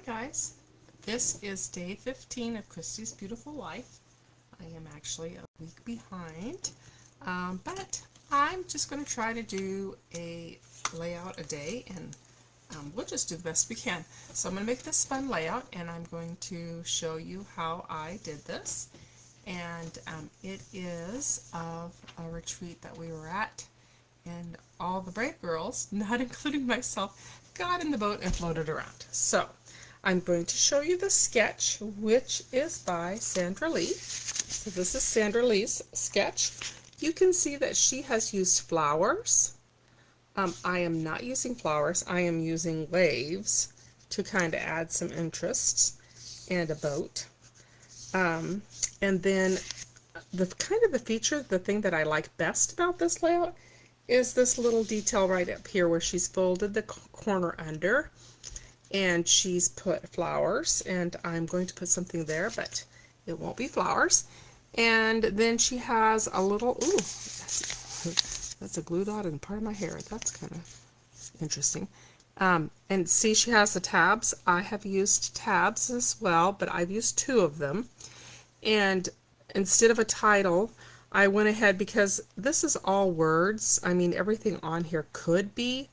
guys, this is day 15 of Christy's Beautiful Life. I am actually a week behind, but I'm just going to try to do a layout a day, and we'll just do the best we can. So I'm going to make this fun layout, and I'm going to show you how I did this. And it is of a retreat that we were at, and all the brave girls, not including myself, got in the boat and floated around. So I'm going to show you the sketch, which is by Sandra Lee. So this is Sandra Lee's sketch. You can see that she has used flowers. I am not using flowers. I am using waves to kind of add some interest, and a boat. And then the feature, the thing that I like best about this layout is this little detail right up here where she's folded the corner under and she's put flowers, and I'm going to put something there, but it won't be flowers. And then she has a little, ooh, that's a glue dot in part of my hair. That's kind of interesting. And see, she has the tabs. I have used tabs as well, but I've used 2 of them. And instead of a title, I went ahead, because this is all words. I mean, everything on here could be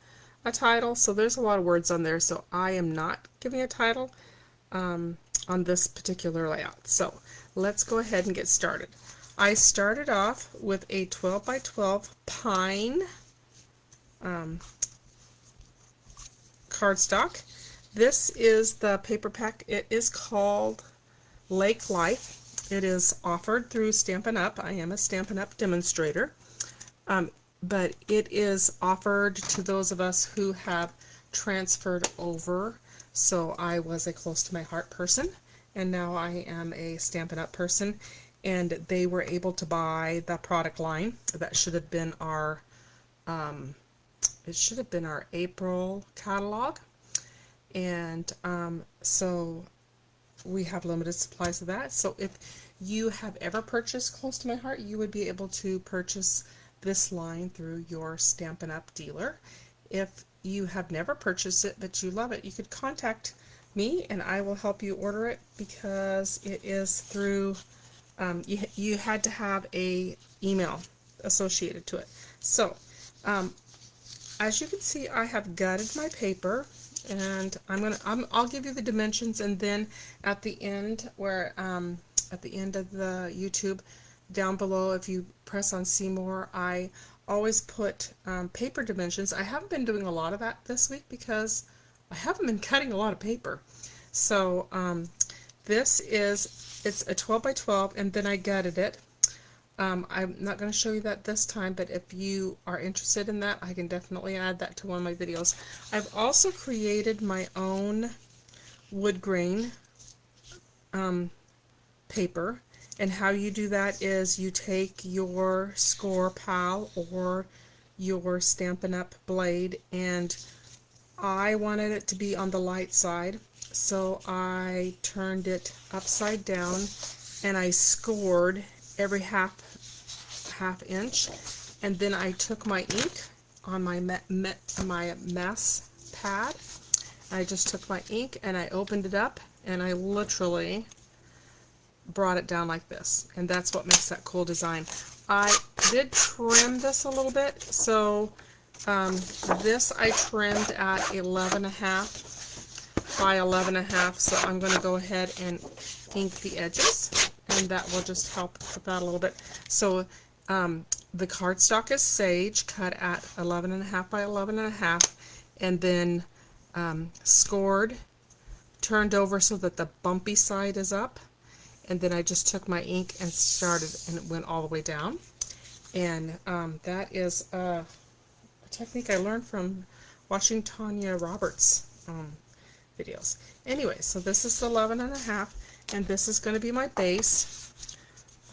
a title, so there's a lot of words on there, so I am not giving a title on this particular layout. So let's go ahead and get started. I started off with a 12 by 12 pine cardstock. This is the paper pack. It is called Lake Life. It is offered through Stampin Up. I am a Stampin Up demonstrator, but it is offered to those of us who have transferred over. So I was a close to my heart person, and now I am a Stampin Up person, and they were able to buy the product line. That should have been our it should have been our April catalog, and so we have limited supplies of that. So if you have ever purchased Close to My Heart, you would be able to purchase this line through your Stampin' Up dealer. If you have never purchased it but you love it, you could contact me and I will help you order it, because it is through you had to have a email associated to it. So as you can see, I have gutted my paper, and I'll give you the dimensions, and then at the end, where at the end of the YouTube down below, if you press on see more, I always put paper dimensions. I haven't been doing a lot of that this week because I haven't been cutting a lot of paper. So it's a 12 by 12, and then I gutted it. I'm not going to show you that this time, but if you are interested in that, I can definitely add that to one of my videos. I've also created my own wood grain paper, and how you do that is you take your Score Pal or your Stampin' Up blade, and I wanted it to be on the light side, so I turned it upside down and I scored every half inch, and then I took my ink on my mess pad. I just took my ink and I opened it up, and I literally brought it down like this, and that's what makes that cool design. I did trim this a little bit, so this I trimmed at 11.5 by 11.5, so I'm going to go ahead and ink the edges, and that will just help with that a little bit. So the cardstock is sage, cut at 11.5 by 11.5, and then scored, turned over so that the bumpy side is up, and then I just took my ink and started, and it went all the way down. And that is a technique I learned from watching Tanya Roberts videos. Anyway, so this is the 11.5, and this is going to be my base.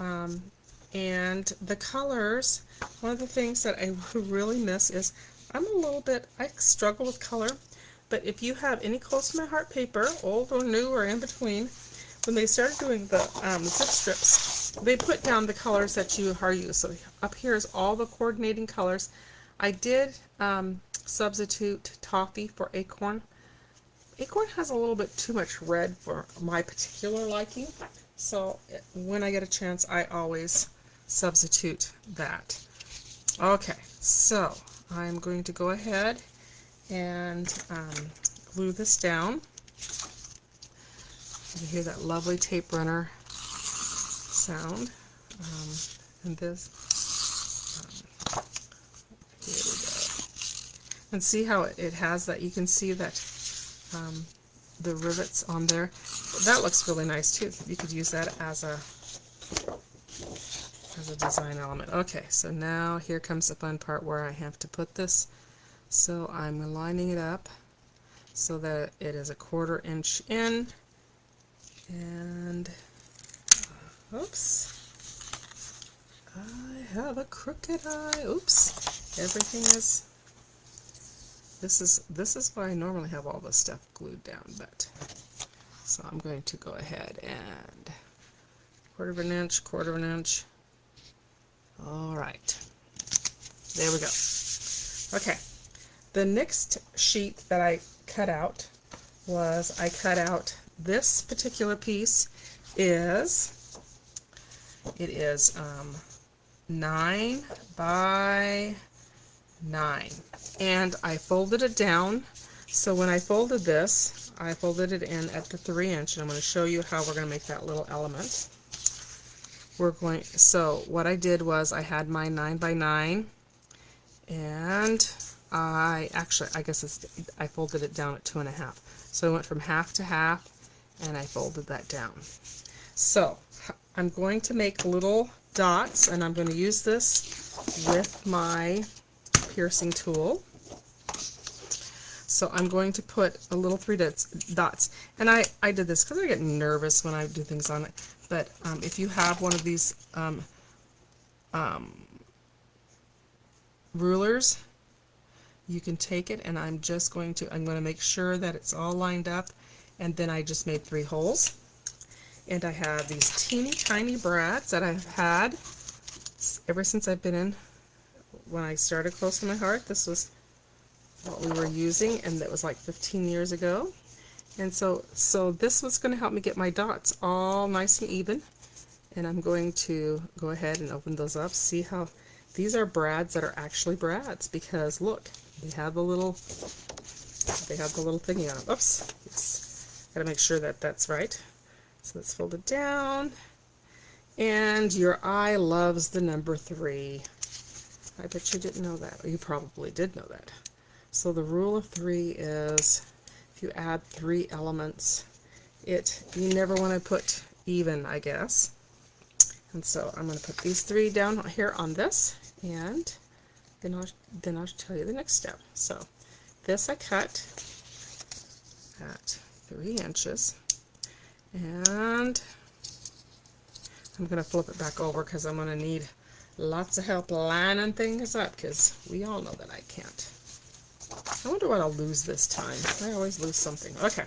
And the colors, one of the things that I really miss is I struggle with color, but if you have any Close to My Heart paper, old or new or in between, when they started doing the zip strips, they put down the colors that you are using. So up here is all the coordinating colors. I did substitute toffee for acorn, acorn has a little bit too much red for my particular liking, so when I get a chance I always substitute that. Okay, so I'm going to go ahead and glue this down. You hear that lovely tape runner sound. And this, here we go. And see how it has that, you can see that the rivets on there. That looks really nice too. You could use that as a design element. Okay, so now here comes the fun part where I have to put this. So I'm lining it up so that it is a 1/4 inch in, and oops, I have a crooked eye. Oops, everything is, this is why I normally have all this stuff glued down, but so I'm going to go ahead and 1/4 inch, 1/4 inch. All right, there we go. Okay, the next sheet that I cut out was, I cut out this particular piece is, it is 9 by 9, and I folded it down. So when I folded this, I folded it in at the 3 inch, and I'm going to show you how we're going to make that little element. So what I did was I had my 9 by 9, and I folded it down at 2.5. So I went from half to half, and I folded that down. So I'm going to make little dots, and I'm going to use this with my piercing tool. So I'm going to put a little 3 dots, and I did this because I get nervous when I do things on it. But if you have one of these rulers, you can take it, and I'm going to make sure that it's all lined up, and then I just made 3 holes. And I have these teeny tiny brads that I've had ever since I've been in, when I started Close to My Heart. This was what we were using, and that was like 15 years ago. And so this was going to help me get my dots all nice and even. And I'm going to go ahead and open those up. See how these are brads that are actually brads, because look, they have the little thingy on them. Oops, yes. Gotta make sure that that's right. So let's fold it down. And your eye loves the number 3. I bet you didn't know that. You probably did know that. So the rule of 3 is, if you add 3 elements, you never want to put even, I guess. And so I'm going to put these 3 down here on this, and then I'll tell you the next step. So this I cut at 3 inches, and I'm going to flip it back over because I'm going to need lots of help lining things up, because we all know that I can't. I wonder what I'll lose this time. I always lose something. Okay,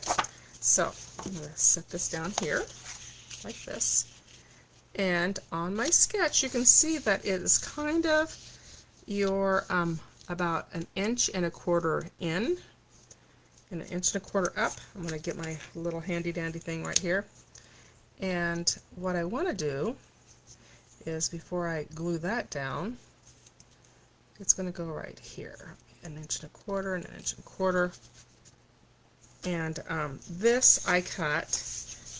so I'm going to set this down here like this. And on my sketch, you can see that it is kind of your about 1.25 inches in and 1.25 inches up. I'm going to get my little handy dandy thing right here. And what I want to do is, before I glue that down, it's going to go right here. 1.25 inches and 1.25 inches. And this I cut.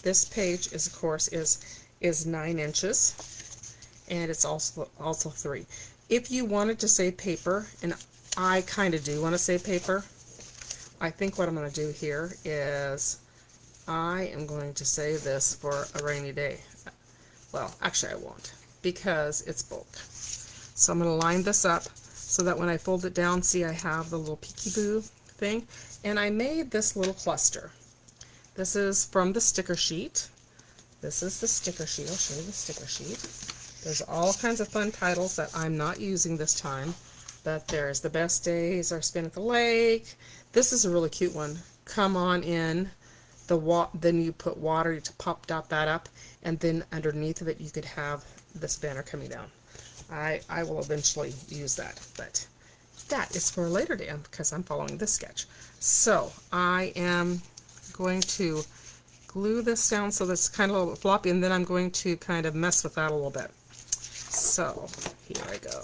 This page is, of course, is 9 inches, and it's also 3. If you wanted to save paper, and I kind of do want to save paper, I think what I'm going to do here is I am going to save this for a rainy day. Well, actually I won't, because it's bulk. So I'm going to line this up so that when I fold it down, see, I have the little peekaboo thing. And I made this little cluster. This is from the sticker sheet. This is the sticker sheet. I'll show you the sticker sheet. There's all kinds of fun titles that I'm not using this time, but there's The Best Days or Spin at the Lake. This is a really cute one. Come on in. Then you put water to pop that up, and then underneath of it you could have this banner coming down. I will eventually use that, but that is for a later day because I'm following this sketch. So I am going to glue this down so that's kind of a little bit floppy, and then I'm going to kind of mess with that a little bit. So here I go.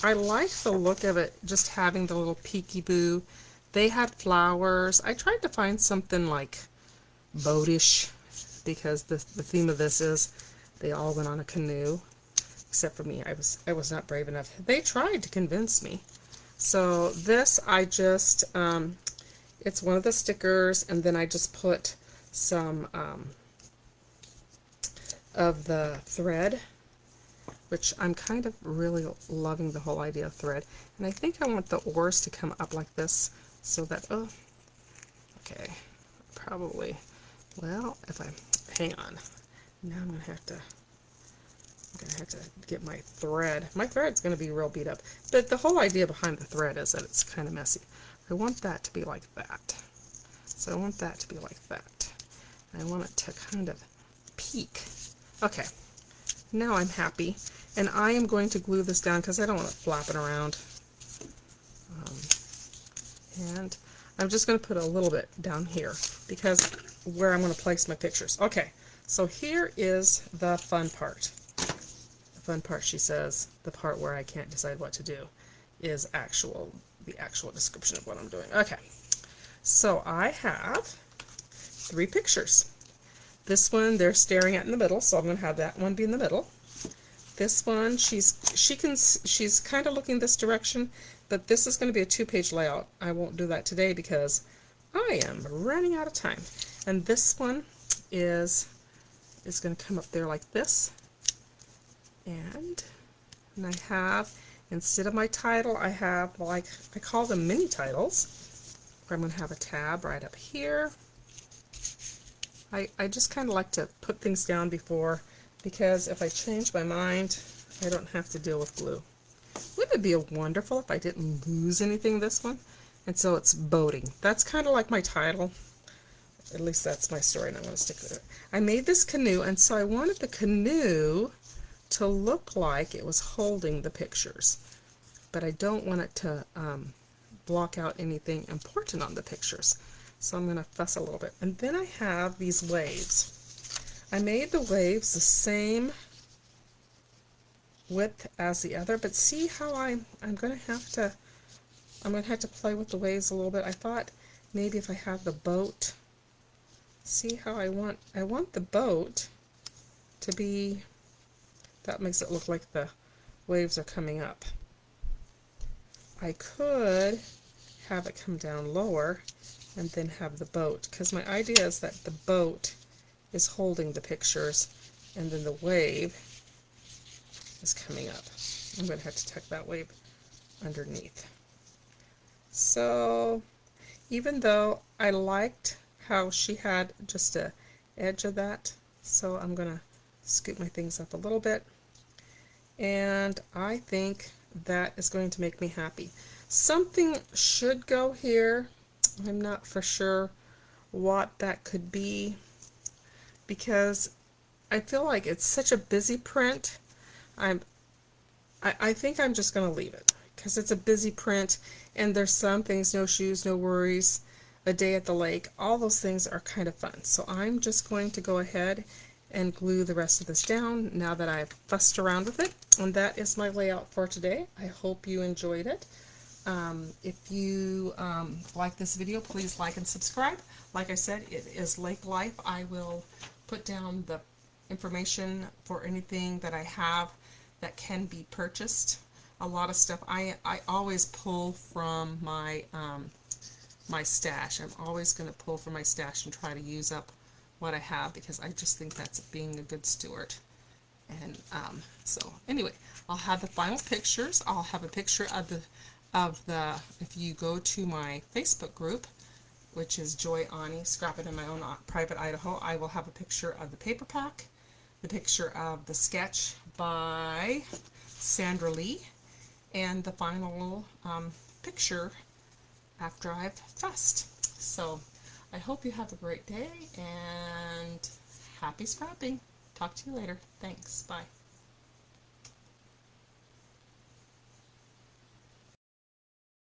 I like the look of it, just having the little peekaboo. They had flowers. I tried to find something like boatish, because the theme of this is they all went on a canoe, except for me. I was not brave enough. They tried to convince me. So this, I just, it's one of the stickers, and then I just put some of the thread, which I'm kind of really loving the whole idea of thread. And I think I want the oars to come up like this, so that, oh, okay, probably, well, if I, hang on, now I'm going to have to get my thread. My thread's going to be real beat up. But the whole idea behind the thread is that it's kind of messy. I want that to be like that. So I want that to be like that. I want it to kind of peek. Okay, now I'm happy. And I am going to glue this down because I don't want it flapping around. And I'm just going to put a little bit down here because where I'm going to place my pictures. Okay, so here is the fun part. The fun part, she says, the part where I can't decide what to do, is the actual description of what I'm doing. Okay, so I have 3 pictures. This one they're staring at in the middle, so I'm going to have that one be in the middle. This one, she's kind of looking this direction, but this is going to be a 2-page layout. I won't do that today because I am running out of time. And this one is going to come up there like this. And I have, instead of my title, I have, like, I call them mini titles, where I'm going to have a tab right up here. I just kind of like to put things down before, because if I change my mind, I don't have to deal with glue. Wouldn't it be wonderful if I didn't lose anything this one? And so it's boating. That's kind of like my title. At least that's my story, and I'm going to stick with it. I made this canoe, and so I wanted the canoe to look like it was holding the pictures. But I don't want it to block out anything important on the pictures. So I'm going to fuss a little bit. And then I have these waves. I made the waves the same width as the other, but see how I'm going to have to play with the waves a little bit. I thought maybe if I have the boat, see how I want the boat to be, that makes it look like the waves are coming up. I could have it come down lower and then have the boat, because my idea is that the boat is holding the pictures and then the wave is coming up. I'm going to have to tuck that wave underneath. So even though I liked how she had just a edge of that, so I'm going to scoop my things up a little bit, and I think that is going to make me happy. Something should go here. I'm not for sure what that could be, because I feel like it's such a busy print. I think I'm just going to leave it because it's a busy print, and there's some things, no shoes, no worries, a day at the lake, all those things are kind of fun. So I'm just going to go ahead and glue the rest of this down now that I've fussed around with it. And that is my layout for today. I hope you enjoyed it. If you like this video, please like and subscribe. Like I said, it is Lake Life. I will put down the information for anything that I have that can be purchased. A lot of stuff I always pull from my my stash. I'm always going to pull from my stash and try to use up what I have, because I just think that's being a good steward. And so anyway, I'll have the final pictures. I'll have a picture of the if you go to my Facebook group, which is Joy Ani, Scrap It in My Own Private Idaho, I will have a picture of the paper pack, the picture of the sketch by Sandra Lee, and the final picture after I've fussed. So I hope you have a great day and happy scrapping. Talk to you later. Thanks. Bye.